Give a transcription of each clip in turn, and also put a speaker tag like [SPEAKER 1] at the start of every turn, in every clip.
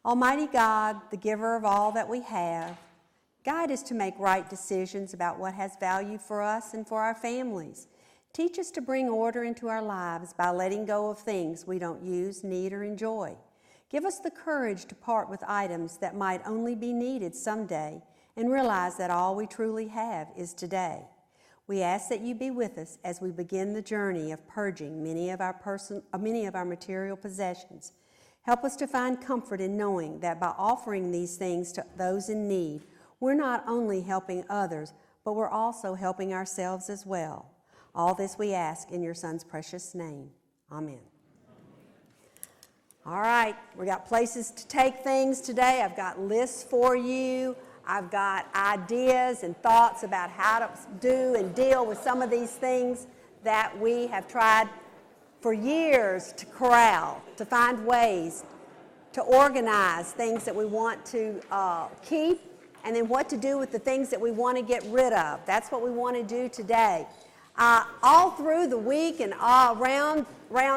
[SPEAKER 1] Almighty God, the giver of all that we have, guide us to make right decisions about what has value for us and for our families. Teach us to bring order into our lives by letting go of things we don't use, need, or enjoy. Give us the courage to part with items that might only be needed someday and realize that all we truly have is today. We ask that you be with us as we begin the journey of purging many of our material possessions. Help us to find comfort in knowing that by offering these things to those in need, we're not only helping others, but we're also helping ourselves as well. All this we ask in your Son's precious name. Amen. All right, we got places to take things today. I've got lists for you. I've got ideas and thoughts about how to do and deal with some of these things that we have tried for years to corral, to find ways to organize things that we want to keep, and then what to do with the things that we want to get rid of. That's what we want to do today. All through the week and around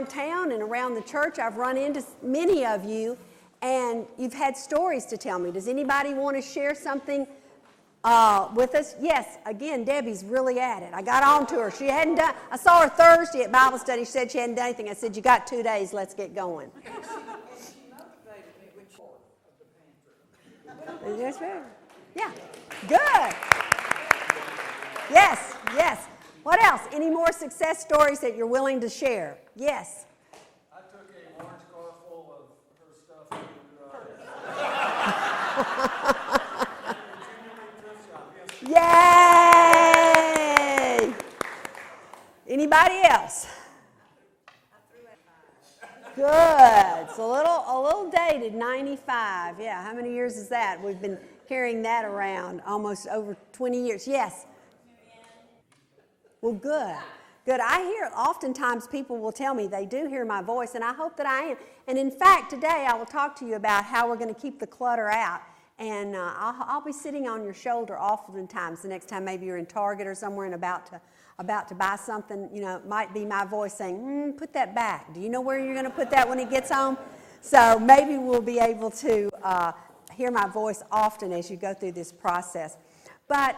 [SPEAKER 1] town and around the church, I've run into many of you, and you've had stories to tell me. Does anybody want to share something with us? Yes, again, Debbie's really at it. I got on to her. She hadn't done, I saw her Thursday at Bible study. She said she hadn't done anything. I said, you got 2 days, let's get going. That's right. Yeah, good. Yes. What else? Any more success stories that you're willing to share? Yes.
[SPEAKER 2] I took a orange car full of her stuff.
[SPEAKER 1] Yay! Anybody else? Good. It's a little dated, 95. Yeah, how many years is that? We've been carrying that around almost over 20 years. Yes. Well, good. I hear oftentimes people will tell me they do hear my voice, and I hope that I am. And in fact, today I will talk to you about how we're going to keep the clutter out. And I'll be sitting on your shoulder oftentimes. The next time maybe you're in Target or somewhere and about to buy something, it might be my voice saying, put that back. Do you know where you're going to put that when it gets home? So maybe we'll be able to hear my voice often as you go through this process. But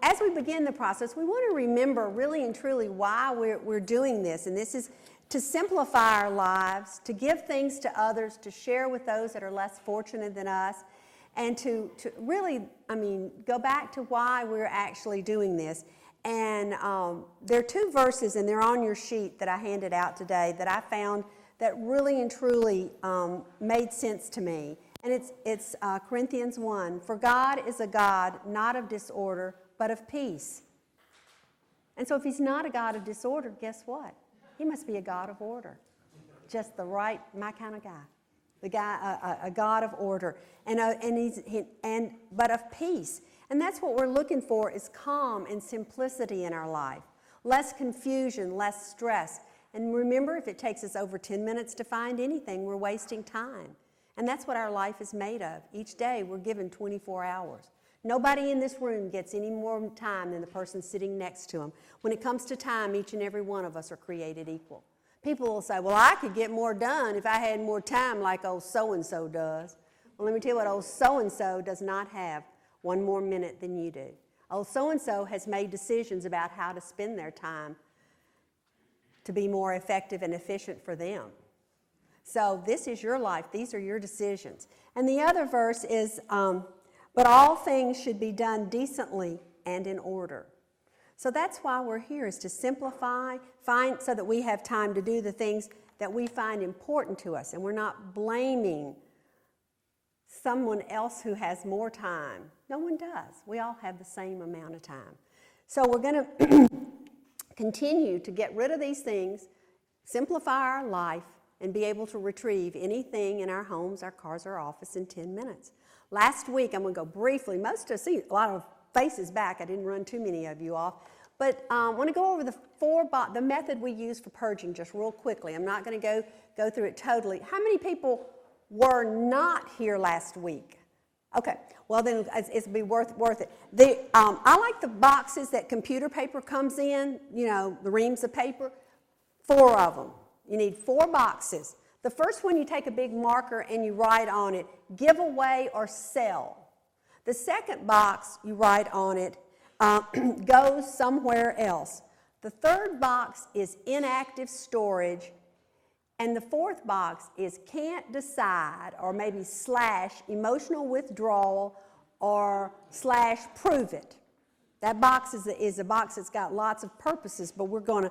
[SPEAKER 1] as we begin the process, we want to remember really and truly why we're doing this. And this is to simplify our lives, to give things to others, to share with those that are less fortunate than us, and to really, go back to why we're actually doing this. And there are 2 verses, and they're on your sheet that I handed out today, that I found that really and truly made sense to me. And it's Corinthians 1. For God is a God not of disorder, but of peace. And so if he's not a God of disorder, guess what? He must be a God of order. Just my kind of guy. A God of order. But of peace. And that's what we're looking for, is calm and simplicity in our life. Less confusion, less stress. And remember, if it takes us over 10 minutes to find anything, we're wasting time. And that's what our life is made of. Each day we're given 24 hours. Nobody in this room gets any more time than the person sitting next to them. When it comes to time, each and every one of us are created equal. People will say, well, I could get more done if I had more time like old so-and-so does. Well, let me tell you what, old so-and-so does not have one more minute than you do. Old so-and-so has made decisions about how to spend their time to be more effective and efficient for them. So this is your life. These are your decisions. And the other verse is, but all things should be done decently and in order. So that's why we're here, is to simplify, so that we have time to do the things that we find important to us. And we're not blaming someone else who has more time. No one does. We all have the same amount of time. So we're going to continue to get rid of these things, simplify our life, and be able to retrieve anything in our homes, our cars, our office in 10 minutes. Last week, I'm going to go briefly. See a lot of faces back. I didn't run too many of you off. But I want to go over the method we use for purging just real quickly. I'm not going to go through it totally. How many people were not here last week? Okay, well then it'll be worth it. I like the boxes that computer paper comes in, the reams of paper, 4 of them. You need 4 boxes. The first one, you take a big marker and you write on it, give away or sell. The second box, you write on it, goes somewhere else. The third box is inactive storage. And the fourth box is can't decide, or maybe / emotional withdrawal, or / prove it. That box is a box that's got lots of purposes, but we're going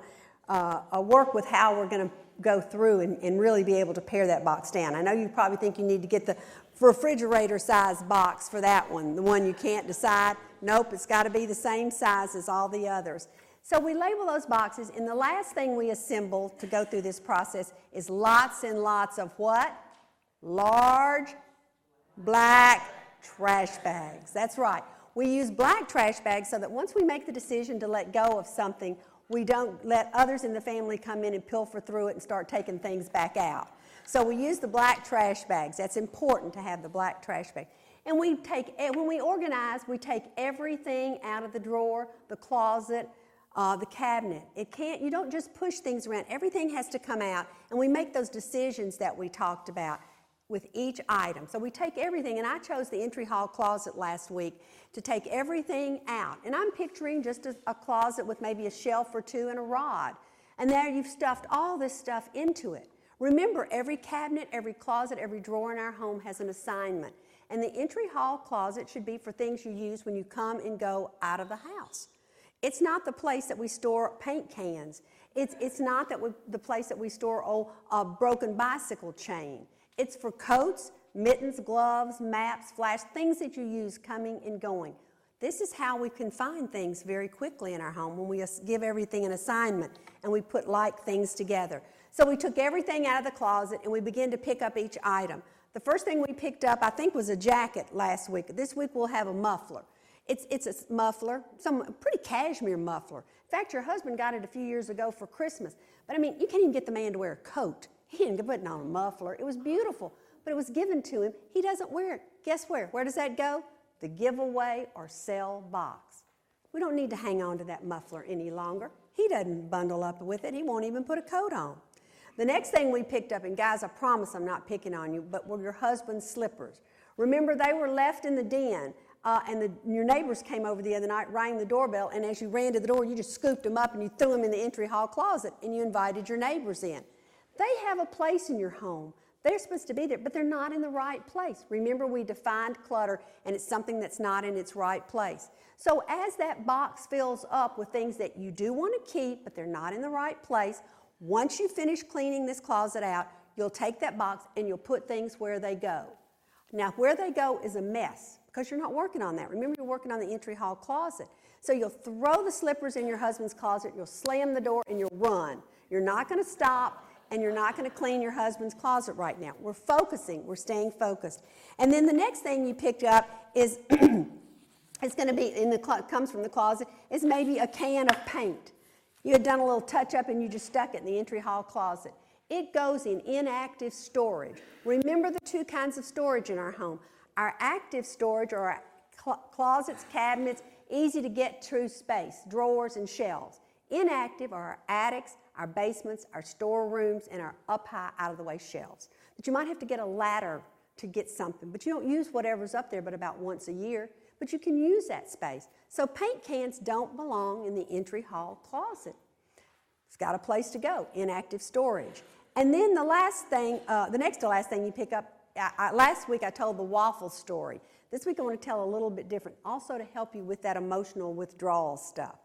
[SPEAKER 1] to work with how we're going to go through and really be able to pare that box down. I know you probably think you need to get the refrigerator size box for that one, the one you can't decide. Nope, it's got to be the same size as all the others. So we label those boxes, and the last thing we assemble to go through this process is lots and lots of what? Large black trash bags. That's right. We use black trash bags so that once we make the decision to let go of something, we don't let others in the family come in and pilfer through it and start taking things back out. So we use the black trash bags. That's important to have the black trash bag. And when we organize, we take everything out of the drawer, the closet, the cabinet. You don't just push things around. Everything has to come out, and we make those decisions that we talked about with each item. So we take everything, and I chose the entry hall closet last week to take everything out. And I'm picturing just a closet with maybe a shelf or two and a rod. And there you've stuffed all this stuff into it. Remember, every cabinet, every closet, every drawer in our home has an assignment. And the entry hall closet should be for things you use when you come and go out of the house. It's not the place that we store paint cans. It's not the place that we store a broken bicycle chain. It's for coats, mittens, gloves, maps, flash, things that you use coming and going. This is how we can find things very quickly in our home when we give everything an assignment and we put like things together. So we took everything out of the closet and we began to pick up each item. The first thing we picked up, I think, was a jacket last week. This week we'll have a muffler. It's a muffler, some pretty cashmere muffler. In fact, your husband got it a few years ago for Christmas. But I mean, you can't even get the man to wear a coat. He didn't put it on a muffler. It was beautiful, but it was given to him. He doesn't wear it. Guess where? Where does that go? The giveaway or sell box. We don't need to hang on to that muffler any longer. He doesn't bundle up with it. He won't even put a coat on. The next thing we picked up, and guys, I promise I'm not picking on you, but were your husband's slippers. Remember, they were left in the den. Your neighbors came over the other night, rang the doorbell, and as you ran to the door, you just scooped them up and you threw them in the entry hall closet, and you invited your neighbors in. They have a place in your home. They're supposed to be there, but they're not in the right place. Remember, we defined clutter, and it's something that's not in its right place. So as that box fills up with things that you do want to keep, but they're not in the right place, once you finish cleaning this closet out, you'll take that box and you'll put things where they go. Now, where they go is a mess, because you're not working on that. Remember, you're working on the entry hall closet. So you'll throw the slippers in your husband's closet, you'll slam the door, and you'll run. You're not going to stop, and you're not going to clean your husband's closet right now. We're focusing. We're staying focused. And then the next thing you picked up is, it's going to be, comes from the closet, is maybe a can of paint. You had done a little touch-up, and you just stuck it in the entry hall closet. It goes in inactive storage. Remember the two kinds of storage in our home. Our active storage are our closets, cabinets, easy to get to space, drawers and shelves. Inactive are our attics, our basements, our storerooms, and our up high, out of the way shelves. But you might have to get a ladder to get something, but you don't use whatever's up there but about once a year, but you can use that space. So paint cans don't belong in the entry hall closet. It's got a place to go, inactive storage. And then the next to last thing you pick up, last week I told the waffle story. This week I want to tell a little bit different, also to help you with that emotional withdrawal stuff.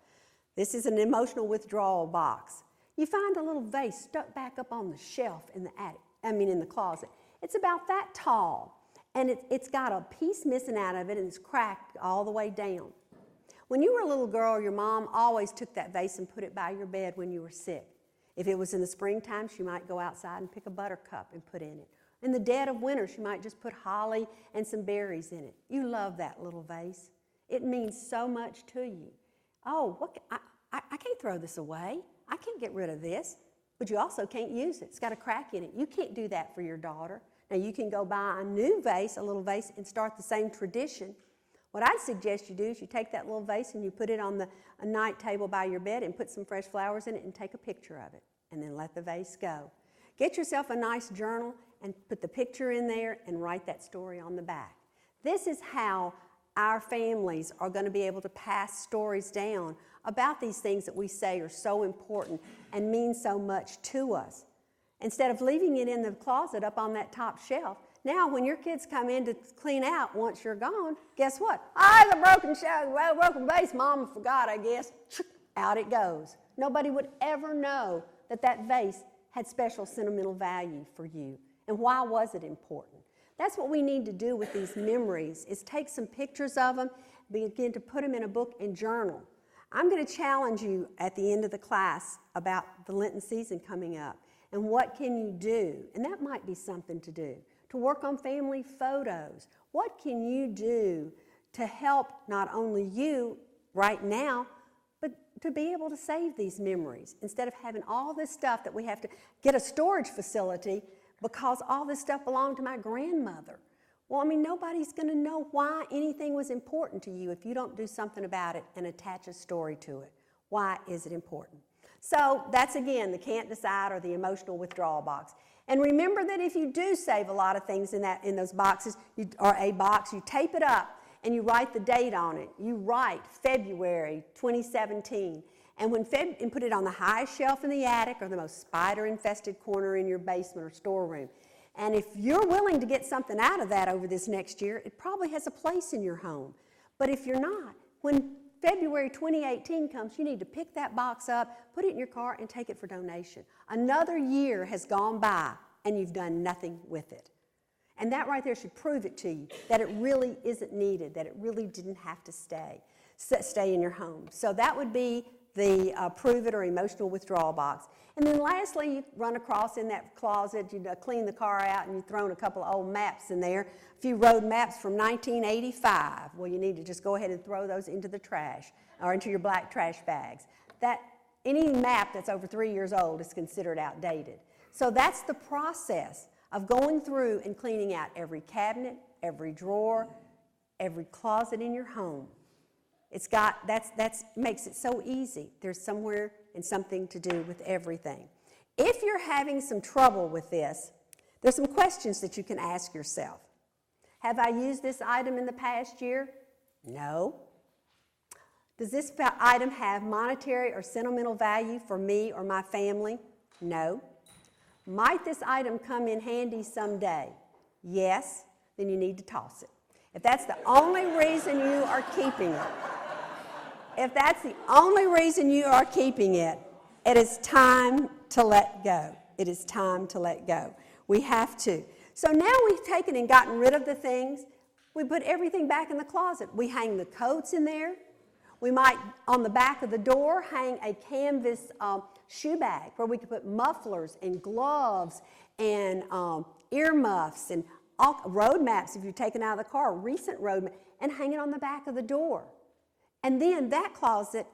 [SPEAKER 1] This is an emotional withdrawal box. You find a little vase stuck back up on the shelf in the closet. It's about that tall, and it's got a piece missing out of it, and it's cracked all the way down. When you were a little girl, your mom always took that vase and put it by your bed when you were sick. If it was in the springtime, she might go outside and pick a buttercup and put in it. In the dead of winter, she might just put holly and some berries in it. You love that little vase. It means so much to you. Oh, I can't throw this away. I can't get rid of this. But you also can't use it. It's got a crack in it. You can't do that for your daughter. Now, you can go buy a new vase, a little vase, and start the same tradition. What I'd suggest you do is you take that little vase and you put it on a night table by your bed and put some fresh flowers in it and take a picture of it, and then let the vase go. Get yourself a nice journal and put the picture in there and write that story on the back. This is how our families are going to be able to pass stories down about these things that we say are so important and mean so much to us. Instead of leaving it in the closet up on that top shelf, now when your kids come in to clean out once you're gone, guess what? The broken shelf, well, broken vase, Mama forgot, I guess. Out it goes. Nobody would ever know that that vase had special sentimental value for you. And why was it important? That's what we need to do with these memories, is take some pictures of them, begin to put them in a book and journal. I'm going to challenge you at the end of the class about the Lenten season coming up and what can you do, and that might be something to do, to work on family photos. What can you do to help not only you right now, but to be able to save these memories instead of having all this stuff that we have to get a storage facility because all this stuff belonged to my grandmother. Well, I mean, nobody's going to know why anything was important to you if you don't do something about it and attach a story to it. Why is it important? So that's, again, the can't decide or the emotional withdrawal box. And remember that if you do save a lot of things in those boxes, or a box, you tape it up and you write the date on it. You write February 2017. And and put it on the highest shelf in the attic or the most spider-infested corner in your basement or storeroom. And if you're willing to get something out of that over this next year, it probably has a place in your home. But if you're not, when February 2018 comes, you need to pick that box up, put it in your car, and take it for donation. Another year has gone by, and you've done nothing with it. And that right there should prove it to you, that it really isn't needed, that it really didn't have to stay in your home. So that would be the prove it or emotional withdrawal box. And then lastly, you run across in that closet, you clean the car out, and you've thrown a couple of old maps in there, a few road maps from 1985. Well, you need to just go ahead and throw those into the trash or into your black trash bags. Any map that's over 3 years old is considered outdated. So that's the process of going through and cleaning out every cabinet, every drawer, every closet in your home. That makes it so easy. There's somewhere and something to do with everything. If you're having some trouble with this, there's some questions that you can ask yourself. Have I used this item in the past year? No. Does this item have monetary or sentimental value for me or my family? No. Might this item come in handy someday? Yes. Then you need to toss it. If that's the only reason you are keeping it, it is time to let go. It is time to let go. We have to. So now we've taken and gotten rid of the things. We put everything back in the closet. We hang the coats in there. We might, on the back of the door, hang a canvas shoe bag where we could put mufflers and gloves and earmuffs and road maps if you're taken out of the car, recent road map, and hang it on the back of the door. And then that closet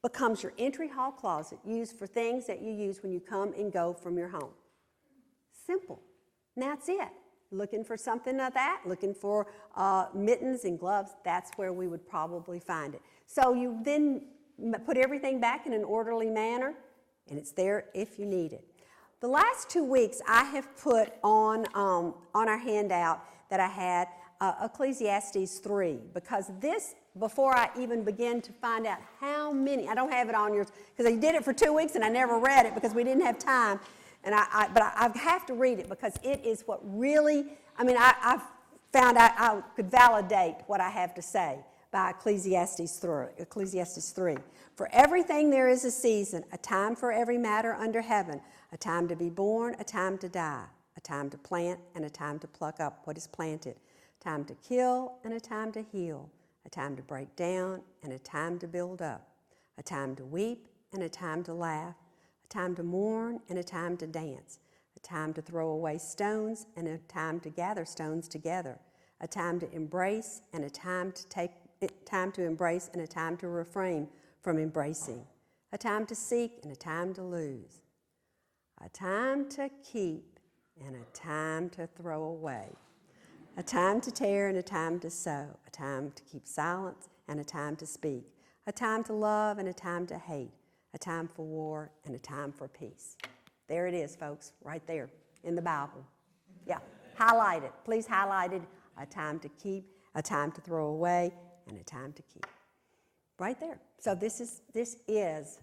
[SPEAKER 1] becomes your entry hall closet, used for things that you use when you come and go from your home. Simple. And that's it. Looking for something like that, looking for mittens and gloves, that's where we would probably find it. So you then put everything back in an orderly manner, and it's there if you need it. The last 2 weeks I have put on our handout that I had Ecclesiastes 3, because this, before I even begin to find out how many, I don't have it on yours, because I did it for 2 weeks and I never read it because we didn't have time, but I have to read it because it is what really, I've found out I could validate what I have to say by Ecclesiastes 3. For everything there is a season, a time for every matter under heaven, a time to be born, a time to die, a time to plant and a time to pluck up what is planted, a time to kill and a time to heal, a time to break down and a time to build up, a time to weep and a time to laugh, a time to mourn and a time to dance, a time to throw away stones and a time to gather stones together, a time to embrace and a time to embrace and a time to refrain from embracing, a time to seek and a time to lose, a time to keep and a time to throw away, a time to tear and a time to sow, a time to keep silence and a time to speak, a time to love and a time to hate, a time for war and a time for peace. There it is, folks, right there in the Bible. Yeah, highlight it. Please highlight it. A time to keep, a time to throw away, and a time to keep. Right there. So this is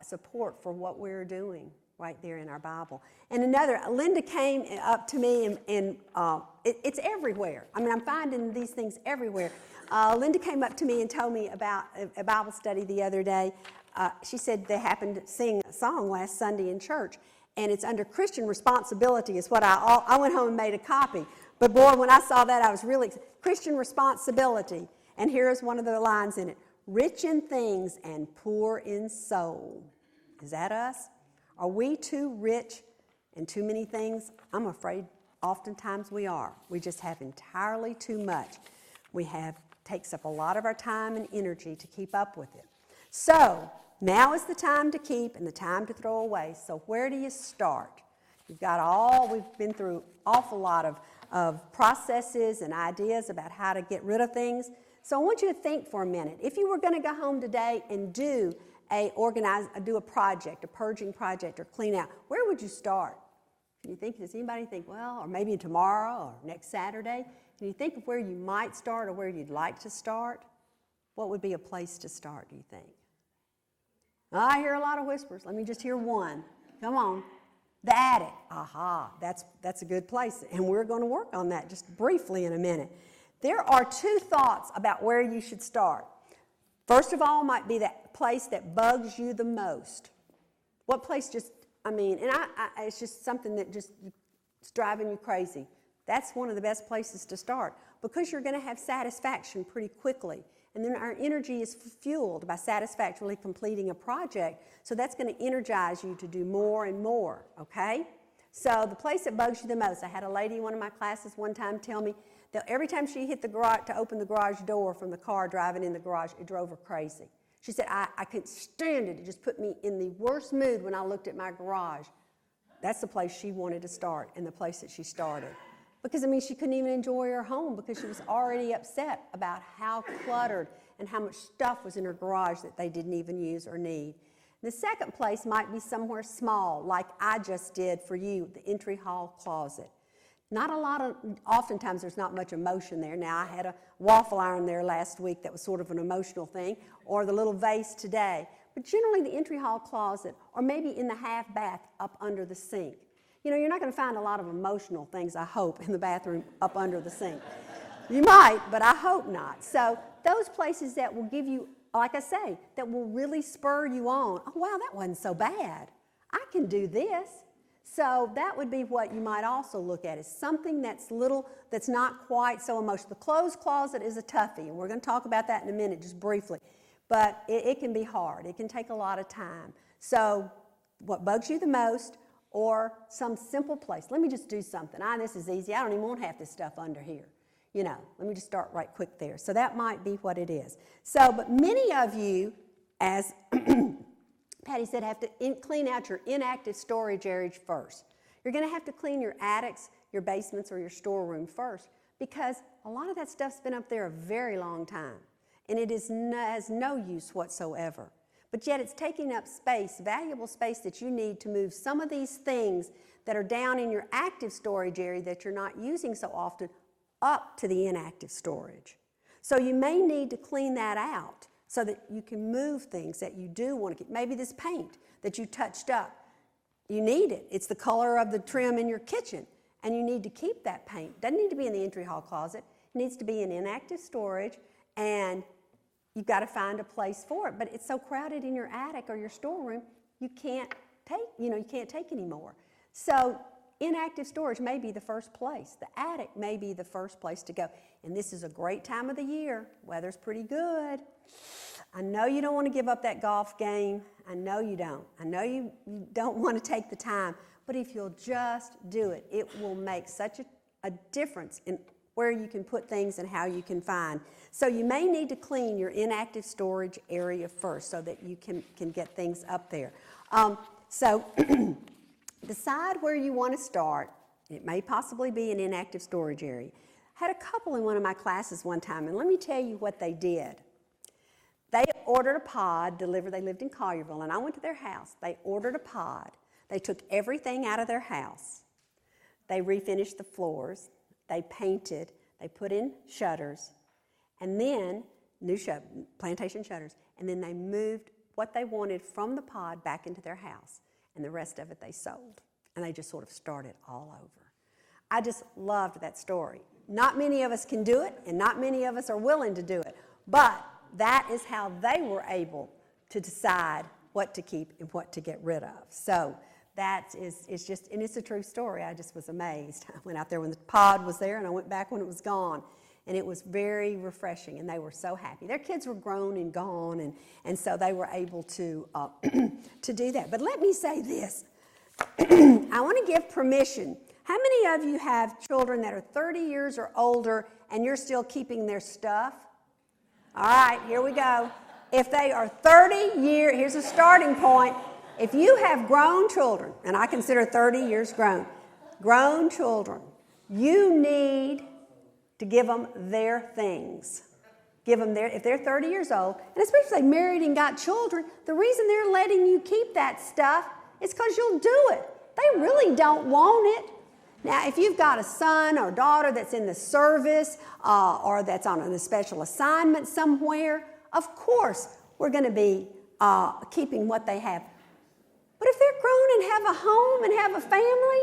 [SPEAKER 1] support for what we're doing right there in our Bible. And another, Linda came up to me, and it's everywhere. I mean, I'm finding these things everywhere. Linda came up to me and told me about a Bible study the other day. She said they happened to sing a song last Sunday in church, and it's under Christian responsibility is what I went home and made a copy. But boy, when I saw that, I was really excited. Christian responsibility. And here's one of the lines in it. Rich in things and poor in soul. Is that us? Are we too rich in too many things? I'm afraid oftentimes we are. We just have entirely too much. Takes up a lot of our time and energy to keep up with it. So now is the time to keep and the time to throw away. So where do you start? We've been through an awful lot of processes and ideas about how to get rid of things. So I want you to think for a minute. If you were going to go home today and do a project, a purging project or clean out, where would you start? Does anybody think, well, or maybe tomorrow or next Saturday? Can you think of where you might start or where you'd like to start? What would be a place to start, do you think? I hear a lot of whispers. Let me just hear one. Come on. The attic. Aha, that's a good place. And we're going to work on that just briefly in a minute. There are two thoughts about where you should start. First of all might be that place that bugs you the most. What place it's just something that just is driving you crazy. That's one of the best places to start because you're going to have satisfaction pretty quickly. And then our energy is fueled by satisfactorily completing a project. So that's going to energize you to do more and more, okay? So the place that bugs you the most, I had a lady in one of my classes one time tell me that every time she hit the garage to open the garage door from the car driving in the garage, it drove her crazy. She said, I couldn't stand it. It just put me in the worst mood when I looked at my garage. That's the place she wanted to start and the place that she started. Because, she couldn't even enjoy her home because she was already upset about how cluttered and how much stuff was in her garage that they didn't even use or need. The second place might be somewhere small, like I just did for you, the entry hall closet. Oftentimes there's not much emotion there. Now, I had a waffle iron there last week that was sort of an emotional thing, or the little vase today. But generally the entry hall closet, or maybe in the half bath up under the sink. You're not going to find a lot of emotional things, I hope, in the bathroom up under the sink. You might, but I hope not. So those places that will give you, like I say, that will really spur you on. Oh, wow, that wasn't so bad. I can do this. So that would be what you might also look at, is something that's little, that's not quite so emotional. The clothes closet is a toughie, and we're going to talk about that in a minute, just briefly. But it can be hard. It can take a lot of time. So what bugs you the most, or some simple place. Let me just do something. This is easy. I don't even want half this stuff under here. Let me just start right quick there. So that might be what it is. So, but many of you, as Patty said, have to clean out your inactive storage area first. You're going to have to clean your attics, your basements, or your storeroom first because a lot of that stuff's been up there a very long time, and it has no use whatsoever. But yet it's taking up space, valuable space that you need to move some of these things that are down in your active storage area that you're not using so often up to the inactive storage. So you may need to clean that out so that you can move things that you do want to keep. Maybe this paint that you touched up, you need it. It's the color of the trim in your kitchen, and you need to keep that paint. Doesn't need to be in the entry hall closet. It needs to be in inactive storage, and you've got to find a place for it. But it's so crowded in your attic or your storeroom, you can't take anymore. So inactive storage may be the first place. The attic may be the first place to go. And this is a great time of the year. Weather's pretty good. I know you don't want to give up that golf game. I know you don't. I know you don't want to take the time. But if you'll just do it, it will make such a difference in where you can put things and how you can find. So you may need to clean your inactive storage area first so that you can get things up there. So decide where you want to start. It may possibly be an inactive storage area. I had a couple in one of my classes one time, and let me tell you what they did. They ordered a pod delivered. They lived in Collierville, and I went to their house. They ordered a pod. They took everything out of their house. They refinished the floors. They painted. They put in shutters. And then, plantation shutters. And then they moved what they wanted from the pod back into their house. And the rest of it they sold. And they just sort of started all over. I just loved that story. Not many of us can do it, and not many of us are willing to do it. But that is how they were able to decide what to keep and what to get rid of. So that is just, and it's a true story. I just was amazed. I went out there when the pod was there, and I went back when it was gone. And it was very refreshing, and they were so happy. Their kids were grown and gone, and so they were able to to do that. But let me say this. I want to give permission. How many of you have children that are 30 years or older, and you're still keeping their stuff? All right, here we go. If they are 30 years, here's a starting point. If you have grown children, and I consider 30 years grown children, you need to give them their things. Give them if they're 30 years old, and especially if they married and got children, the reason they're letting you keep that stuff is because you'll do it. They really don't want it. Now, if you've got a son or daughter that's in the service or that's on a special assignment somewhere, of course we're going to be keeping what they have. But if they're grown and have a home and have a family,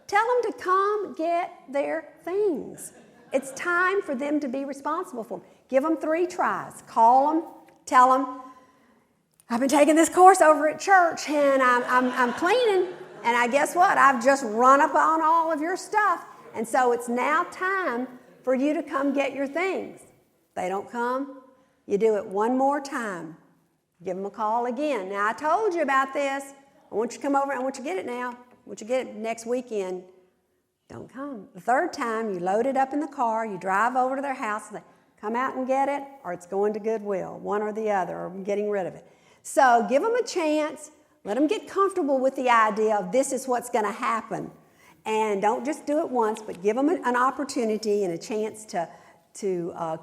[SPEAKER 1] tell them to come get their things. It's time for them to be responsible for them. Give them 3 tries. Call them, tell them, I've been taking this course over at church and I'm cleaning. And guess what? I've just run up on all of your stuff. And so it's now time for you to come get your things. If they don't come, you do it one more time. Give them a call again. Now, I told you about this. I want you to come over. I want you to get it now. I want you to get it next weekend. Don't come. The 3rd time, you load it up in the car. You drive over to their house. And they come out and get it, or it's going to Goodwill, one or the other, or getting rid of it. So give them a chance. Let them get comfortable with the idea of this is what's going to happen. And don't just do it once, but give them an opportunity and a chance to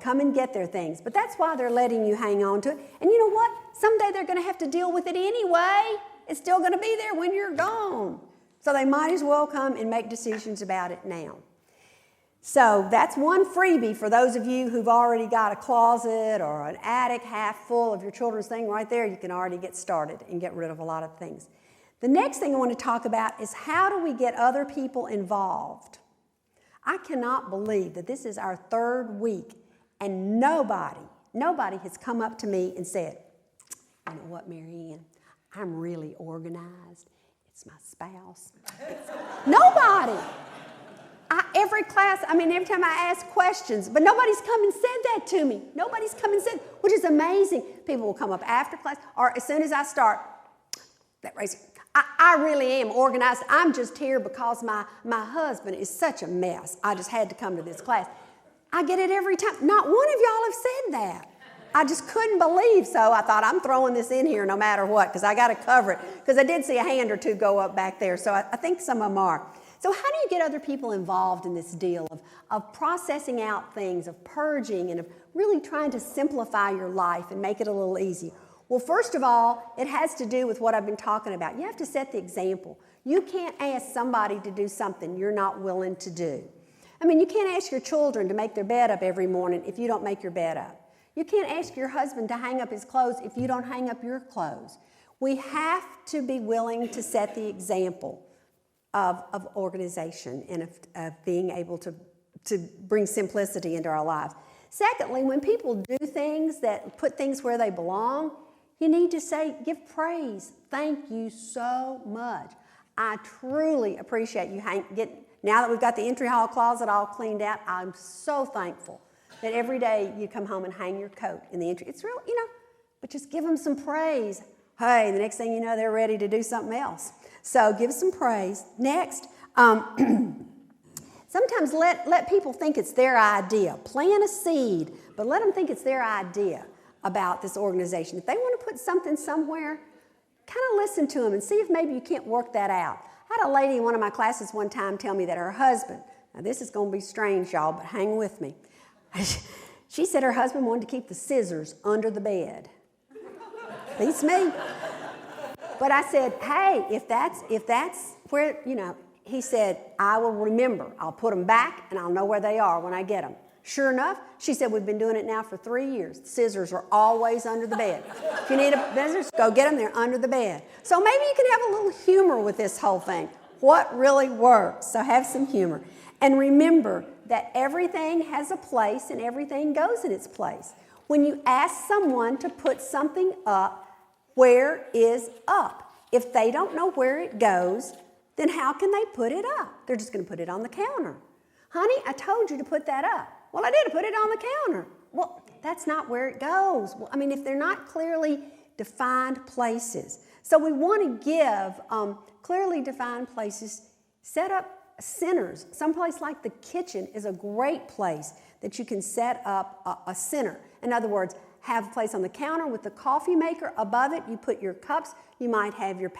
[SPEAKER 1] come and get their things. But that's why they're letting you hang on to it. And you know what? Someday they're going to have to deal with it anyway. It's still going to be there when you're gone. So they might as well come and make decisions about it now. So that's one freebie for those of you who've already got a closet or an attic half full of your children's thing right there. You can already get started and get rid of a lot of things. The next thing I want to talk about is how do we get other people involved? I cannot believe that this is our 3rd week and nobody has come up to me and said, you know what, Maryanne, I'm really organized. It's my spouse. Nobody. Every time I ask questions, but nobody's come and said that to me. Nobody's come and said, which is amazing. People will come up after class, or as soon as I start, that raising. I really am organized. I'm just here because my husband is such a mess. I just had to come to this class. I get it every time. Not one of y'all have said that. I just couldn't believe, so I thought I'm throwing this in here no matter what because I got to cover it. Because I did see a hand or two go up back there, so I think some of them are. So how do you get other people involved in this deal of processing out things, of purging, and of really trying to simplify your life and make it a little easier? Well, first of all, it has to do with what I've been talking about. You have to set the example. You can't ask somebody to do something you're not willing to do. You can't ask your children to make their bed up every morning if you don't make your bed up. You can't ask your husband to hang up his clothes if you don't hang up your clothes. We have to be willing to set the example of organization and of being able to bring simplicity into our lives. Secondly, when people do things that put things where they belong, you need to give praise. Thank you so much. I truly appreciate you now that we've got the entry hall closet all cleaned out, I'm so thankful that every day you come home and hang your coat in the entry. It's real, but just give them some praise. Hey, the next thing you know, they're ready to do something else. So give some praise. Next, sometimes let people think it's their idea. Plant a seed, but let them think it's their idea about this organization. If they want to put something somewhere, kind of listen to them and see if maybe you can't work that out. I had a lady in one of my classes one time tell me that her husband, now this is going to be strange, y'all, but hang with me. She said her husband wanted to keep the scissors under the bed. Beats me. But I said, hey, if that's where, he said, I will remember. I'll put them back and I'll know where they are when I get them. Sure enough, she said, we've been doing it now for 3 years. The scissors are always under the bed. If you need a scissors, go get them. They're under the bed. So maybe you can have a little humor with this whole thing. What really works? So have some humor. And remember that everything has a place and everything goes in its place. When you ask someone to put something up, where is up? If they don't know where it goes, then how can they put it up? They're just going to put it on the counter. Honey, I told you to put that up. Well, I did put it on the counter. Well, that's not where it goes. Well, if they're not clearly defined places. So we want to give clearly defined places, set up centers. Someplace like the kitchen is a great place that you can set up a center. In other words, have a place on the counter with the coffee maker. Above it, you put your cups. You might have your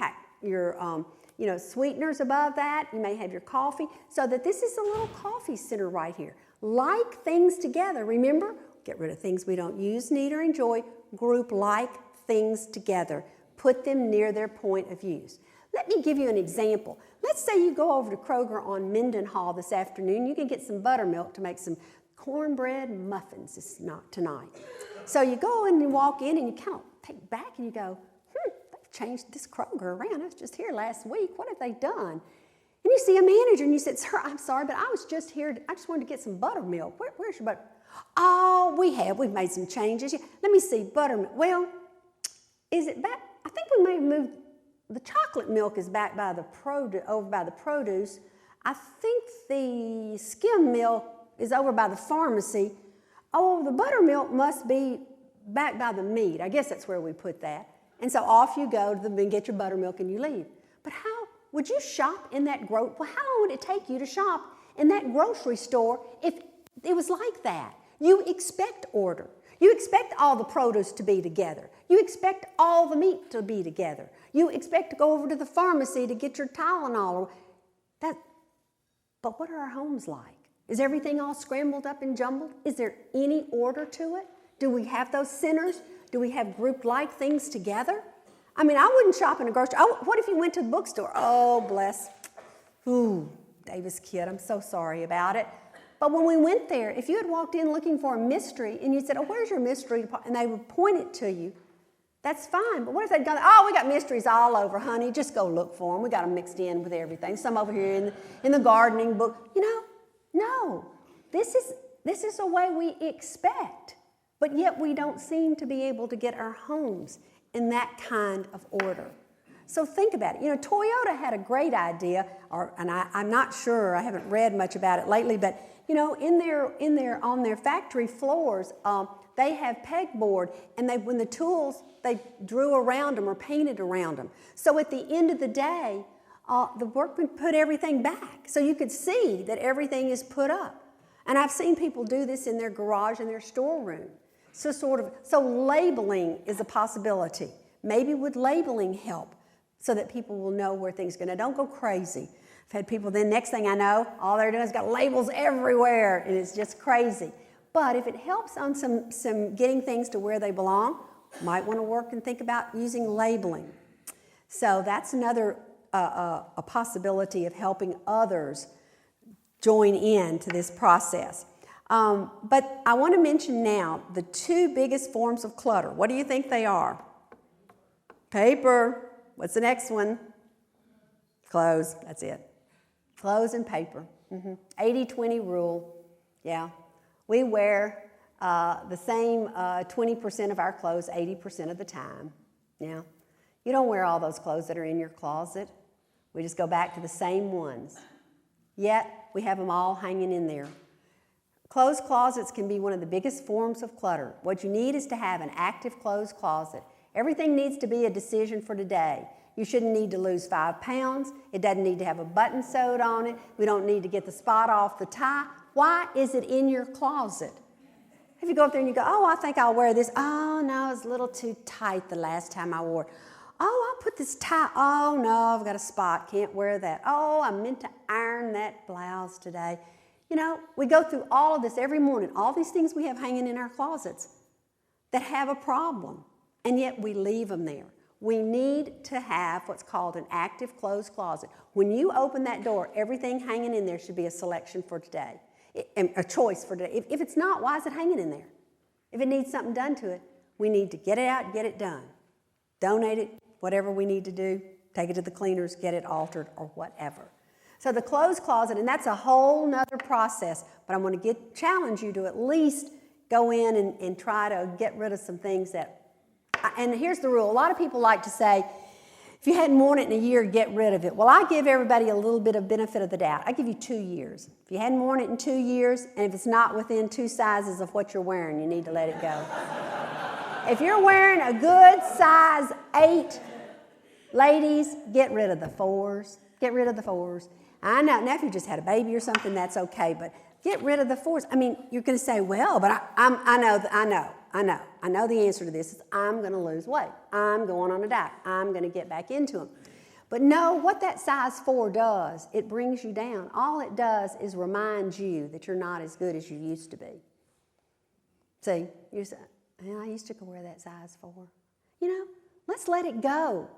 [SPEAKER 1] sweeteners above that. You may have your coffee. So that this is a little coffee center right here. Like things together. Remember, get rid of things we don't use, need, or enjoy. Group like things together. Put them near their point of use. Let me give you an example. Let's say you go over to Kroger on Mendenhall this afternoon. You can get some buttermilk to make some cornbread muffins tonight. So you go and you walk in and you kind of take back and you go, they've changed this Kroger around. I was just here last week. What have they done? And you see a manager and you said, sir, I'm sorry, but I was just here. I just wanted to get some buttermilk. Where's your butter? Oh, we've made some changes. Let me see, buttermilk. Well, is it back? I think we may have moved. The chocolate milk is back by over by the produce. I think the skim milk is over by the pharmacy. Oh, the buttermilk must be back by the meat. I guess that's where we put that. And so off you go and get your buttermilk and you leave. But how would you shop in that how long would it take you to shop in that grocery store if it was like that? You expect order. You expect all the produce to be together. You expect all the meat to be together. You expect to go over to the pharmacy to get your Tylenol. But what are our homes like? Is everything all scrambled up and jumbled? Is there any order to it? Do we have those centers? Do we have group-like things together? I wouldn't shop in a grocery. Oh, what if you went to the bookstore? Oh, bless. Ooh, Davis kid, I'm so sorry about it. But when we went there, if you had walked in looking for a mystery and you said, oh, where's your mystery? And they would point it to you, that's fine. But what if they'd gone, oh, we got mysteries all over, honey. Just go look for them. We got them mixed in with everything. Some over here in the gardening book. No. This is a way we expect. But yet we don't seem to be able to get our homes in that kind of order. So think about it. Toyota had a great idea, I'm not sure, I haven't read much about it lately, but on their factory floors, they have pegboard, and when the tools, they drew around them or painted around them. So at the end of the day, the workmen put everything back, so you could see that everything is put up. And I've seen people do this in their garage and their storeroom. So labeling is a possibility. Maybe would labeling help so that people will know where things go? Now, don't go crazy. I've had people, then next thing I know, all they're doing is got labels everywhere, and it's just crazy. But if it helps on some getting things to where they belong, might want to work and think about using labeling. So that's another a possibility of helping others join in to this process. But I want to mention now the two biggest forms of clutter. What do you think they are? Paper. What's the next one? Clothes. That's it. Clothes and paper. 80-20 rule. Yeah. We wear the same 20% of our clothes 80% of the time. Yeah. You don't wear all those clothes that are in your closet. We just go back to the same ones. Yet, we have them all hanging in there. Clothes closets can be one of the biggest forms of clutter. What you need is to have an active clothes closet. Everything needs to be a decision for today. You shouldn't need to lose 5 pounds. It doesn't need to have a button sewed on it. We don't need to get the spot off the tie. Why is it in your closet? If you go up there and you go, oh, I think I'll wear this. Oh, no, it's a little too tight the last time I wore it. Oh, I'll put this tie. Oh, no, I've got a spot. Can't wear that. Oh, I meant to iron that blouse today. We go through all of this every morning, all these things we have hanging in our closets that have a problem, and yet we leave them there. We need to have what's called an active closed closet. When you open that door, everything hanging in there should be a selection for today, a choice for today. If it's not, why is it hanging in there? If it needs something done to it, we need to get it out and get it done. Donate it, whatever we need to do, take it to the cleaners, get it altered, or whatever. So the closed closet, and that's a whole nother process, but I'm going to challenge you to at least go in and try to get rid of some things that, and here's the rule. A lot of people like to say, if you hadn't worn it in a year, get rid of it. Well, I give everybody a little bit of benefit of the doubt. I give you 2 years. If you hadn't worn it in 2 years, and if it's not within 2 sizes of what you're wearing, you need to let it go. If you're wearing a good size 8, ladies, get rid of the 4s. Get rid of the 4s. I know, now if you just had a baby or something, that's okay, but get rid of the 4s. I mean, you're going to say, well, but I know the answer to this is I'm going to lose weight. I'm going on a diet. I'm going to get back into them. But no, what that size 4 does, it brings you down. All it does is remind you that you're not as good as you used to be. See, you say, I used to wear that size 4. You know, let's let it go.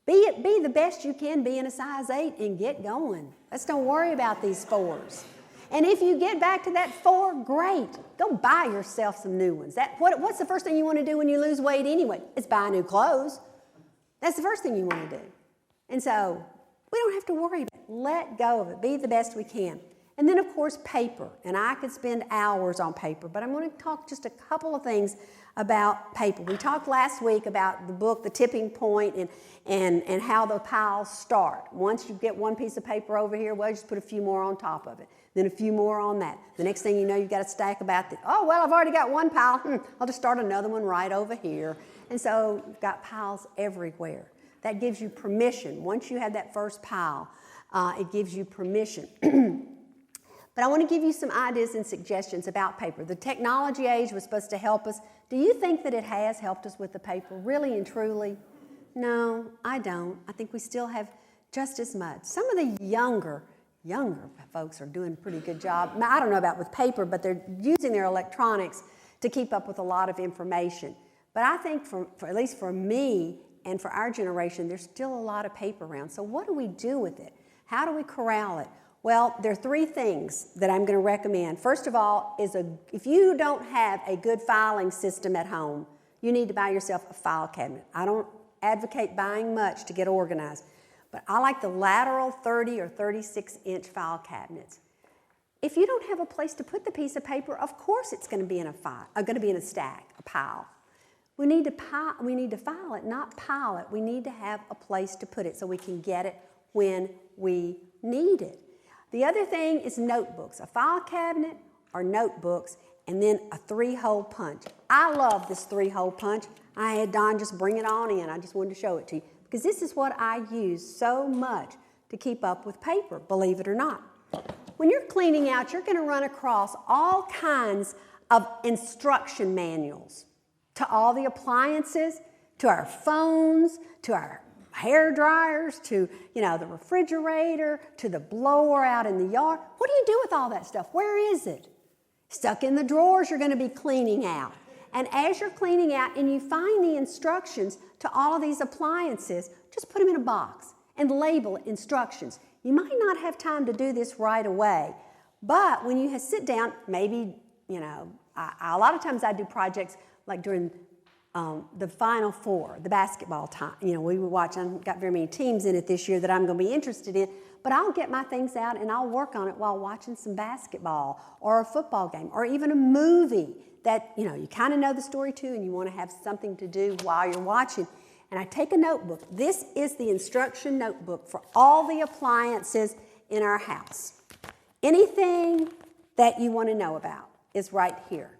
[SPEAKER 1] Be the best you can be in a size 8 and get going. Let's don't worry about these 4s. And if you get back to that 4, great. Go buy yourself some new ones. What's the first thing you want to do when you lose weight anyway? It's buy new clothes. That's the first thing you want to do. And so we don't have to worry about it. Let go of it. Be the best we can. And then, of course, paper. And I could spend hours on paper, but I'm going to talk just a couple of things about paper. We talked last week about the book, The Tipping Point, and how the piles start. Once you get one piece of paper over here, well, you just put a few more on top of it. Then a few more on that. The next thing you know, you've got a stack about this. Oh, well, I've already got one pile. I'll just start another one right over here. And so you've got piles everywhere. That gives you permission. Once you have that first pile, it gives you permission. But I want to give you some ideas and suggestions about paper. The technology age was supposed to help us. Do you think that it has helped us with the paper, really and truly? No, I don't. I think we still have just as much. Some of the younger folks are doing a pretty good job. Now, I don't know about with paper, but they're using their electronics to keep up with a lot of information. But I think for at least for me and for our generation, there's still a lot of paper around. So what do we do with it? How do we corral it? Well, there are 3 things that I'm going to recommend. First of all, if you don't have a good filing system at home, you need to buy yourself a file cabinet. I don't advocate buying much to get organized, but I like the lateral 30 or 36-inch file cabinets. If you don't have a place to put the piece of paper, of course it's going to be in a stack, a pile. We need to file it, not pile it. We need to have a place to put it so we can get it when we need it. The other thing is notebooks, a file cabinet or notebooks, and then a 3-hole punch. I love this 3-hole punch. I had Don just bring it on in. I just wanted to show it to you because this is what I use so much to keep up with paper, believe it or not. When you're cleaning out, you're going to run across all kinds of instruction manuals to all the appliances, to our phones, to our hair dryers, to the refrigerator, to the blower out in the yard. What do you do with all that stuff? Where is it? Stuck in the drawers you're going to be cleaning out. And as you're cleaning out and you find the instructions to all of these appliances, just put them in a box and label instructions. You might not have time to do this right away, but when you sit down, maybe, a lot of times I do projects like during the Final Four, the basketball time. We would watch. I haven't got very many teams in it this year that I'm going to be interested in, but I'll get my things out and I'll work on it while watching some basketball or a football game or even a movie that, you kind of know the story too and you want to have something to do while you're watching. And I take a notebook. This is the instruction notebook for all the appliances in our house. Anything that you want to know about is right here.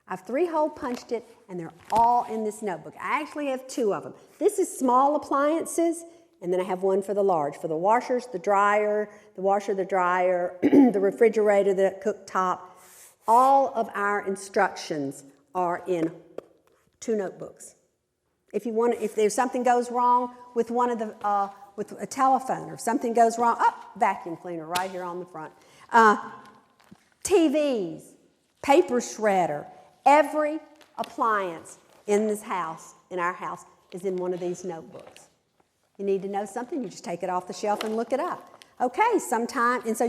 [SPEAKER 1] I've 3-hole punched it, and they're all in this notebook. I actually have 2 of them. This is small appliances, and then I have one for the large, for the washers, the dryer, the refrigerator, the cooktop. All of our instructions are in 2 notebooks. If there's something goes wrong with one of the with a telephone, or if something goes wrong, vacuum cleaner right here on the front. TVs, paper shredder. Every appliance in this house, in our house, is in one of these notebooks. You need to know something, you just take it off the shelf and look it up. Okay, sometime, and so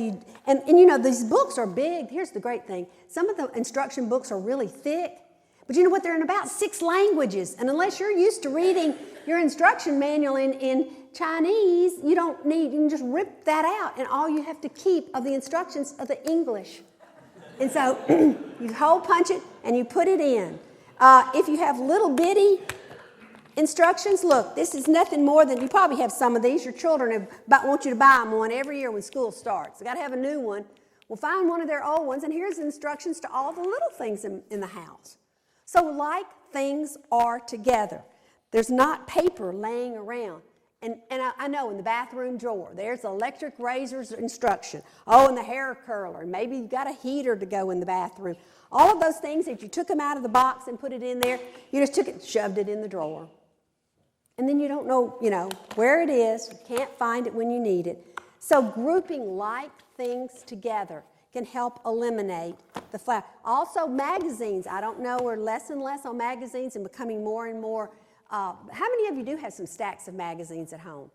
[SPEAKER 1] and you know, these books are big. Here's the great thing. Some of the instruction books are really thick, but you know what? They're in about 6 languages, and unless you're used to reading your instruction manual in Chinese, you can just rip that out, and all you have to keep of the instructions are the English. And so you hole punch it, and you put it in. If you have little bitty instructions, look, this is nothing more than, you probably have some of these. Your children want you to buy them one every year when school starts. They got to have a new one. Well, find one of their old ones, and here's instructions to all the little things in the house. So like things are together. There's not paper laying around. And I know in the bathroom drawer, there's electric razor's instruction. Oh, and the hair curler. Maybe you've got a heater to go in the bathroom. All of those things, if you took them out of the box and put it in there, you just took it and shoved it in the drawer. And then you don't know, where it is. You can't find it when you need it. So grouping like things together can help eliminate the flash. Also magazines. I don't know, we're less and less on magazines and becoming more and more. How many of you do have some stacks of magazines at home?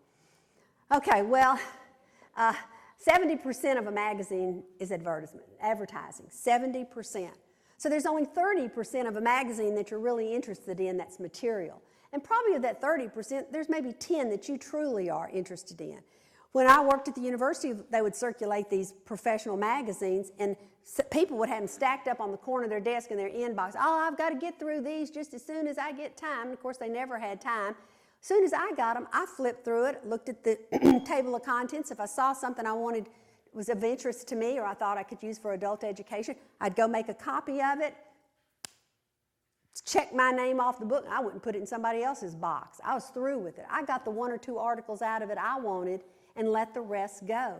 [SPEAKER 1] Okay, well, 70% of a magazine is advertising, 70%. So there's only 30% of a magazine that you're really interested in that's material. And probably of that 30%, there's maybe 10 that you truly are interested in. When I worked at the university, they would circulate these professional magazines, and people would have them stacked up on the corner of their desk in their inbox. Oh, I've got to get through these just as soon as I get time. And of course, they never had time. As soon as I got them, I flipped through it, looked at the table of contents. If I saw something I wanted was of interest to me or I thought I could use for adult education, I'd go make a copy of it, check my name off the book. I wouldn't put it in somebody else's box. I was through with it. I got the 1 or 2 articles out of it I wanted and let the rest go.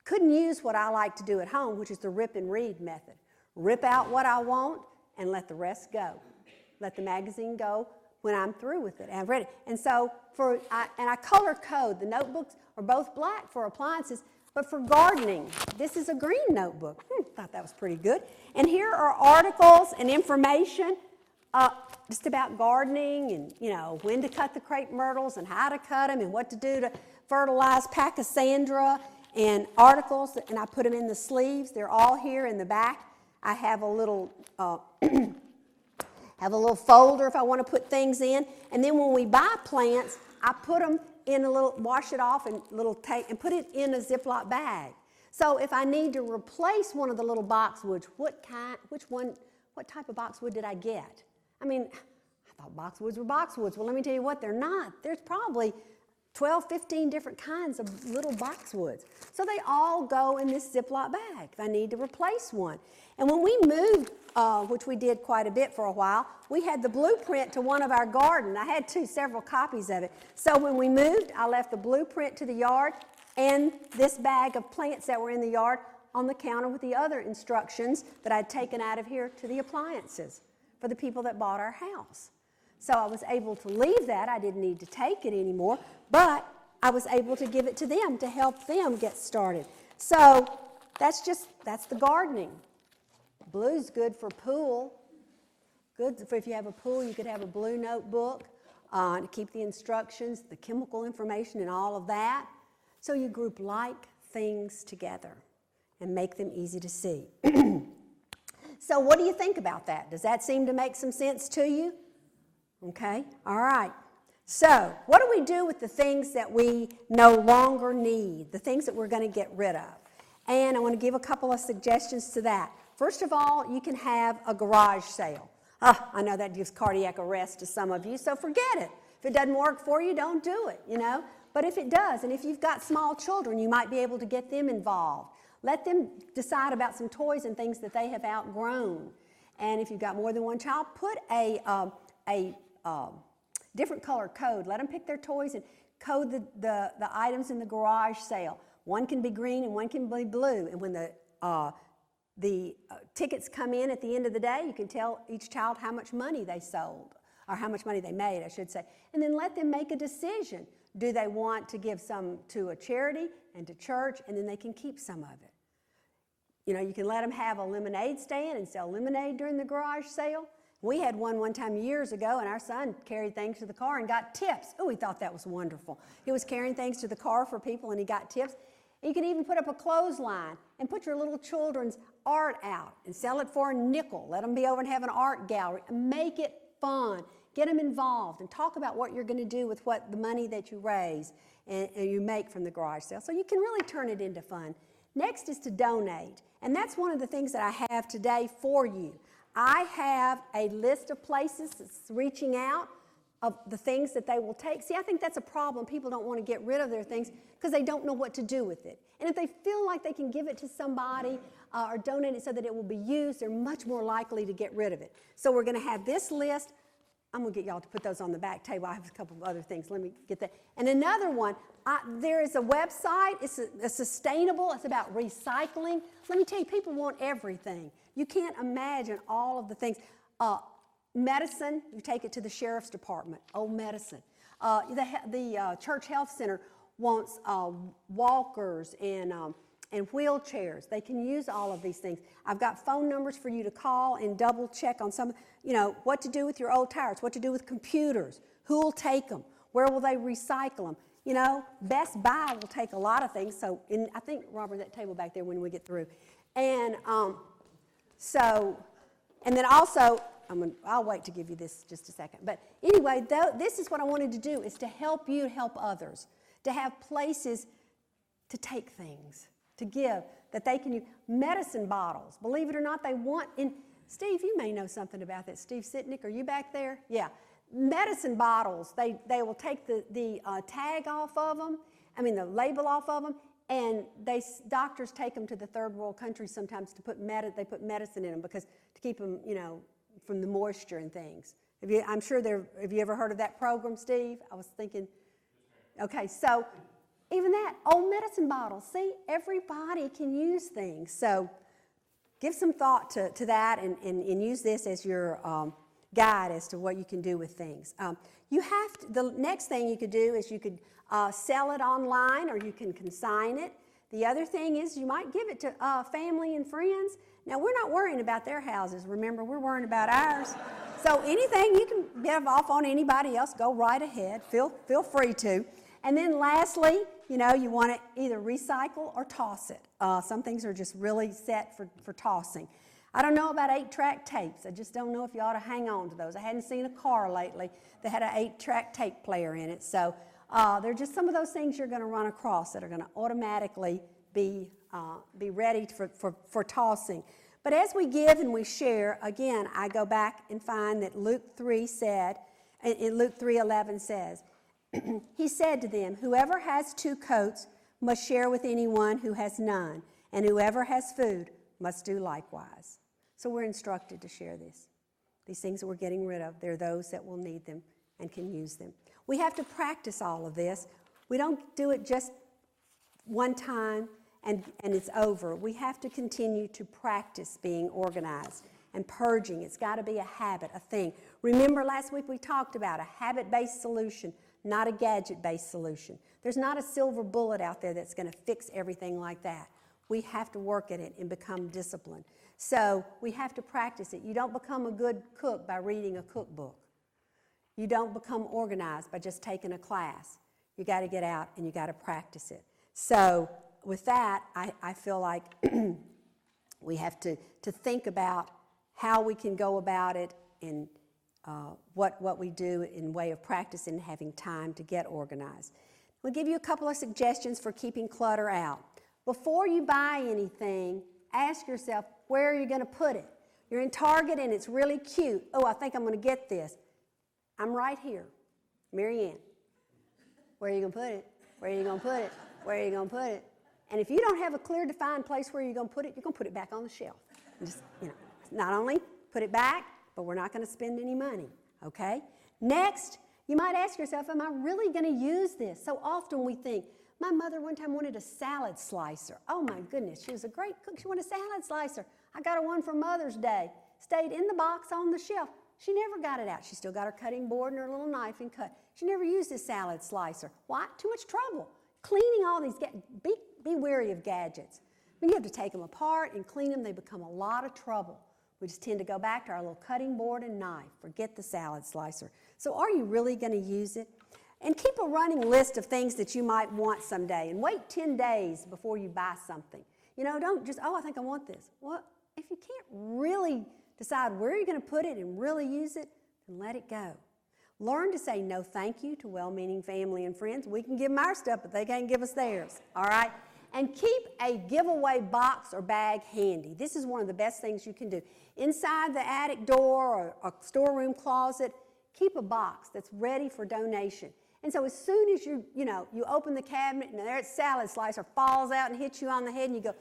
[SPEAKER 1] Couldn't use what I like to do at home, which is the rip and read method. Rip out what I want and let the rest go. Let the magazine go when I'm through with it. I've read it. And so I color code. The notebooks are both black for appliances, but for gardening, this is a green notebook. Thought that was pretty good. And here are articles and information just about gardening and, when to cut the crepe myrtles and how to cut them and what to do to fertilize pachysandra and articles, and I put them in the sleeves. They're all here in the back. I have a little folder if I want to put things in. And then when we buy plants, I put them in a little, wash it off and and put it in a Ziploc bag. So if I need to replace one of the little boxwoods, what type of boxwood did I get? I mean, I thought boxwoods were boxwoods. Well, let me tell you what, they're not. There's probably 12, 15 different kinds of little boxwoods. So they all go in this Ziploc bag if I need to replace one. And when we moved, which we did quite a bit for a while, we had the blueprint to one of our garden. I had several copies of it. So when we moved, I left the blueprint to the yard and this bag of plants that were in the yard on the counter with the other instructions that I'd taken out of here to the appliances for the people that bought our house. So I was able to leave that. I didn't need to take it anymore, but I was able to give it to them to help them get started. So that's the gardening. Blue's good for pool. Good for if you have a pool, you could have a blue notebook to keep the instructions, the chemical information, and all of that. So you group like things together and make them easy to see. So what do you think about that? Does that seem to make some sense to you? Okay, all right. So what do we do with the things that we no longer need, the things that we're going to get rid of? And I want to give a couple of suggestions to that. First of all, you can have a garage sale. I know that gives cardiac arrest to some of you, so forget it. If it doesn't work for you, don't do it, But if it does, and if you've got small children, you might be able to get them involved. Let them decide about some toys and things that they have outgrown. And if you've got more than one child, put a different color code. Let them pick their toys and code the items in the garage sale. One can be green and one can be blue. And when the tickets come in at the end of the day, you can tell each child how much money they sold, or how much money they made, I should say. And then let them make a decision. Do they want to give some to a charity and to church, and then they can keep some of it. You can let them have a lemonade stand and sell lemonade during the garage sale. We had one time years ago, and our son carried things to the car and got tips. Oh, he thought that was wonderful. He was carrying things to the car for people, and he got tips. You can even put up a clothesline and put your little children's art out and sell it for a nickel. Let them be over and have an art gallery. Make it fun. Get them involved and talk about what you're going to do with what the money that you raise and you make from the garage sale. So you can really turn it into fun. Next is to donate, and that's one of the things that I have today for you. I have a list of places that's reaching out of the things that they will take. See, I think that's a problem. People don't want to get rid of their things because they don't know what to do with it. And if they feel like they can give it to somebody or donate it so that it will be used, they're much more likely to get rid of it. So we're going to have this list. I'm going to get y'all to put those on the back table. I have a couple of other things. Let me get that. And another one, there is a website. It's sustainable. It's about recycling. Let me tell you, people want everything. You can't imagine all of the things. Medicine, you take it to the sheriff's department. Old medicine. The church health center wants walkers and wheelchairs. They can use all of these things. I've got phone numbers for you to call and double check on some, what to do with your old tires, what to do with computers, who will take them, where will they recycle them. Best Buy will take a lot of things. So I think, Robert, that table back there when we get through. And and then also, I'll wait to give you this just a second. But anyway, this is what I wanted to do, is to help you help others, to have places to take things, to give, that they can use. Medicine bottles, believe it or not, they want in. Steve, you may know something about that. Steve Sitnick, are you back there? Yeah. Medicine bottles, they will take the tag off of them, the label off of them, and doctors take them to the third world countries sometimes to they put medicine in them because to keep them, from the moisture and things. I'm sure have you ever heard of that program, Steve? I was thinking, okay, so even that, old medicine bottles. See, everybody can use things. So give some thought to that and use this as your guide as to what you can do with things. The next thing you could do is you could sell it online or you can consign it. The other thing is you might give it to family and friends. Now, we're not worrying about their houses. Remember, we're worrying about ours. So anything you can give off on anybody else, go right ahead. Feel free to. And then lastly, you want to either recycle or toss it. Some things are just really set for tossing. I don't know about 8-track tapes. I just don't know if you ought to hang on to those. I hadn't seen a car lately that had an 8-track tape player in it. So they're just some of those things you're going to run across that are going to automatically be ready for tossing. But as we give and we share, again, I go back and find that Luke 3 said, in Luke 3:11 says, he said to them, whoever has 2 coats must share with anyone who has none, and whoever has food must do likewise. So we're instructed to share this. These things that we're getting rid of, they're those that will need them and can use them. We have to practice all of this. We don't do it just one time and it's over. We have to continue to practice being organized and purging. It's got to be a habit, a thing. Remember last week we talked about a habit-based solution, not a gadget-based solution. There's not a silver bullet out there that's going to fix everything like that. We have to work at it and become disciplined. So we have to practice it. You don't become a good cook by reading a cookbook. You don't become organized by just taking a class. You got to get out and you got to practice it. So with that, I feel like we have to think about how we can go about it and what we do in way of practice and having time to get organized. We'll give you a couple of suggestions for keeping clutter out. Before you buy anything, ask yourself, where are you going to put it? You're in Target and it's really cute. Oh, I think I'm going to get this. I'm right here. Maryanne, where are you going to put it? Where are you going to put it? Where are you going to put it? And if you don't have a clear, defined place where you're going to put it, you're going to put it back on the shelf. And just, not only put it back, but we're not going to spend any money, okay? Next, you might ask yourself, am I really going to use this? So often we think, my mother one time wanted a salad slicer. Oh my goodness, she was a great cook. She wanted a salad slicer. I got her one for Mother's Day. Stayed in the box on the shelf. She never got it out. She still got her cutting board and her little knife and cut. She never used this salad slicer. Why? Too much trouble. Cleaning all these, be wary of gadgets. When you have to take them apart and clean them, they become a lot of trouble. we just tend to go back to our little cutting board and knife. Forget the salad slicer. So are you really going to use it? And keep a running list of things that you might want someday, and wait 10 days before you buy something. You know, don't just, oh, I think I want this. Well, if you can't really decide where you're going to put it and really use it, then let it go. Learn to say no thank you to well-meaning family and friends. We can give them our stuff, but they can't give us theirs, all right? And keep a giveaway box or bag handy. This is one of the best things you can do. Inside the attic door or a storeroom closet, keep a box that's ready for donation. And so as soon as you open the cabinet and there's salad slicer falls out and hits you on the head and you go,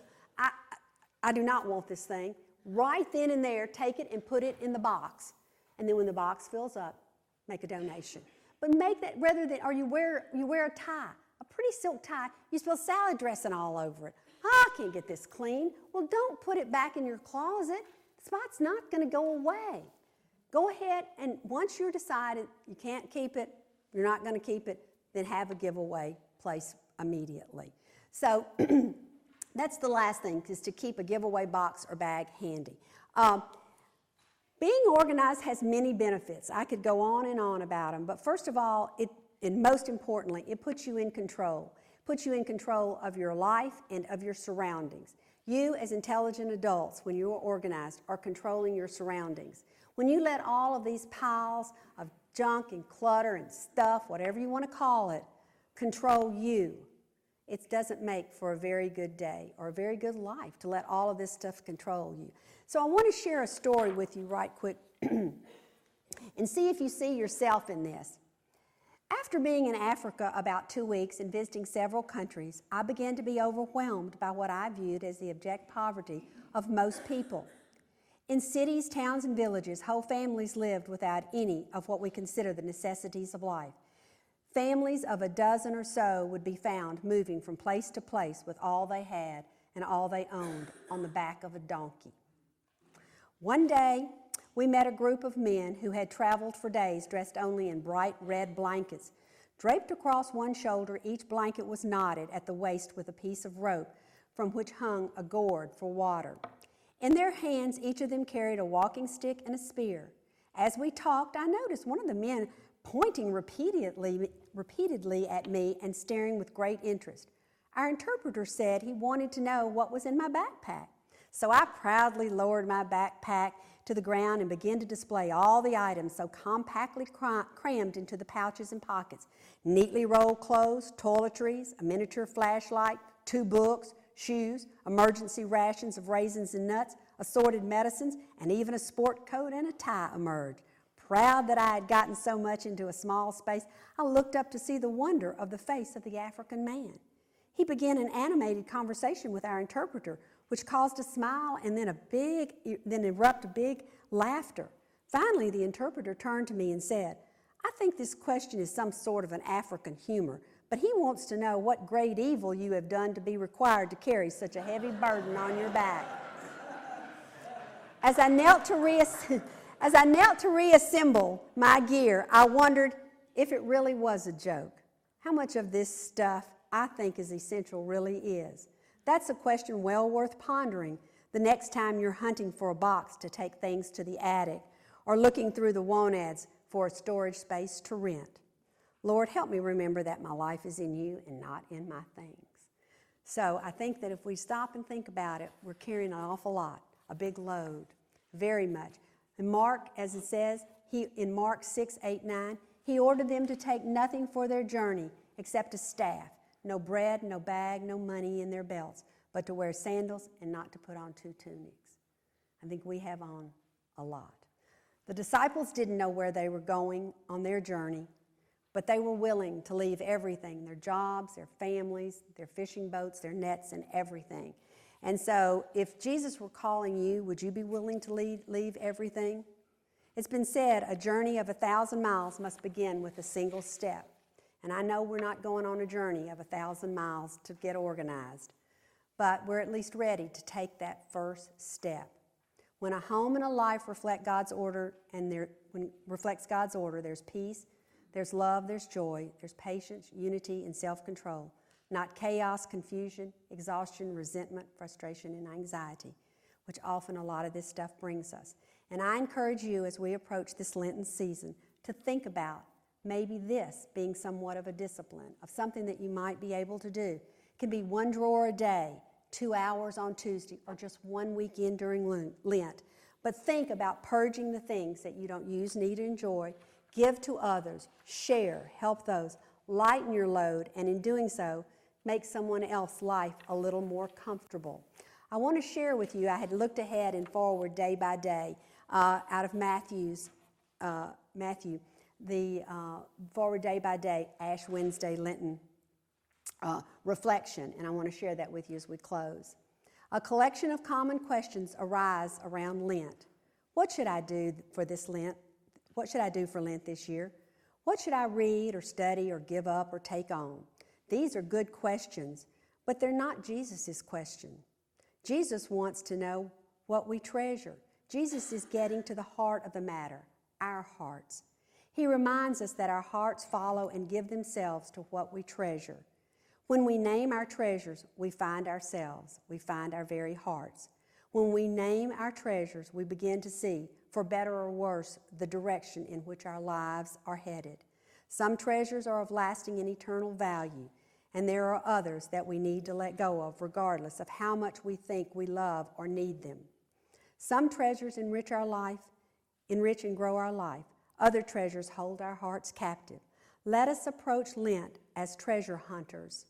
[SPEAKER 1] I do not want this thing, right then and there, take it and put it in the box. And then when the box fills up, make a donation. But make that, rather than, or you wear a tie, a pretty silk tie, you spill salad dressing all over it. I can't get this clean. Well, don't put it back in your closet. The spot's not going to go away. Go ahead and once you're decided you can't keep it, you're not going to keep it, then have a giveaway place immediately. So that's the last thing, is to keep a giveaway box or bag handy. Being organized has many benefits. I could go on and on about them, but first of all, and most importantly, it puts you in control. It puts you in control of your life and of your surroundings. You, as intelligent adults, when you are organized, are controlling your surroundings. When you let all of these piles of junk and clutter and stuff, whatever you want to call it, control you, it doesn't make for a very good day or a very good life to let all of this stuff control you. So I want to share a story with you right quick and see if you see yourself in this. After being in Africa about 2 weeks and visiting several countries, I began to be overwhelmed by what I viewed as the abject poverty of most people. In cities, towns, and villages, whole families lived without any of what we consider the necessities of life. Families of a dozen or so would be found moving from place to place with all they had and all they owned on the back of a donkey. One day, we met a group of men who had traveled for days dressed only in bright red blankets. Draped across one shoulder, each blanket was knotted at the waist with a piece of rope from which hung a gourd for water. In their hands, each of them carried a walking stick and a spear. As we talked, I noticed one of the men pointing repeatedly at me and staring with great interest. Our interpreter said he wanted to know what was in my backpack. So I proudly lowered my backpack to the ground and began to display all the items so compactly crammed into the pouches and pockets. Neatly rolled clothes, toiletries, a miniature flashlight, 2 books, shoes, emergency rations of raisins and nuts, assorted medicines, and even a sport coat and a tie emerged. Proud that I had gotten so much into a small space, I looked up to see the wonder of the face of the African man. He began an animated conversation with our interpreter, which caused a smile and then erupt a big laughter. Finally, the interpreter turned to me and said, "I think this question is some sort of an African humor, but he wants to know what great evil you have done to be required to carry such a heavy burden on your back." As I knelt to reassemble my gear, I wondered if it really was a joke. How much of this stuff I think is essential really is? That's a question well worth pondering the next time you're hunting for a box to take things to the attic or looking through the want ads for a storage space to rent. Lord, help me remember that my life is in you and not in my things. So I think that if we stop and think about it, we're carrying an awful lot, a big load, very much. In Mark, as it says, in Mark 6:8-9, he ordered them to take nothing for their journey except a staff, no bread, no bag, no money in their belts, but to wear sandals and not to put on 2 tunics. I think we have on a lot. The disciples didn't know where they were going on their journey, but they were willing to leave everything, their jobs, their families, their fishing boats, their nets, and everything. And so if Jesus were calling you, would you be willing to leave everything? It's been said a journey of 1,000 miles must begin with a single step. And I know we're not going on a journey of 1,000 miles to get organized, but we're at least ready to take that first step. When a home and a life reflect God's order, reflects God's order, there's peace, there's love, there's joy, there's patience, unity, and self-control. Not chaos, confusion, exhaustion, resentment, frustration, and anxiety. which often a lot of this stuff brings us. And I encourage you as we approach this Lenten season to think about maybe this being somewhat of a discipline, of something that you might be able to do. It can be 1 drawer a day, 2 hours on Tuesday, or just 1 weekend during Lent. But think about purging the things that you don't use, need, or enjoy. Give to others, share, help those, lighten your load, and in doing so, make someone else's life a little more comfortable. I want to share with you, I had looked ahead and forward day by day out of Matthew, the forward day by day Ash Wednesday Lenten reflection, and I want to share that with you as we close. A collection of common questions arise around Lent. What should I do for this Lent? What should I do for Lent this year? What should I read or study or give up or take on? These are good questions, but they're not Jesus' question. Jesus wants to know what we treasure. Jesus is getting to the heart of the matter, our hearts. He reminds us that our hearts follow and give themselves to what we treasure. When we name our treasures, we find ourselves. We find our very hearts. When we name our treasures, we begin to see, for better or worse, the direction in which our lives are headed. Some treasures are of lasting and eternal value, and there are others that we need to let go of regardless of how much we think we love or need them. Some treasures enrich and grow our life. Other treasures hold our hearts captive. Let us approach Lent as treasure hunters,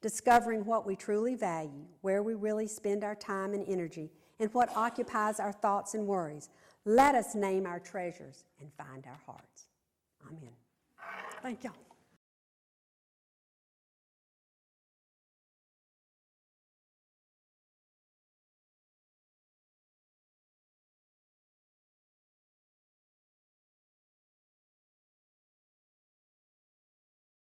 [SPEAKER 1] discovering what we truly value, where we really spend our time and energy, and what occupies our thoughts and worries. Let us name our treasures and find our hearts. Amen. Thank y'all.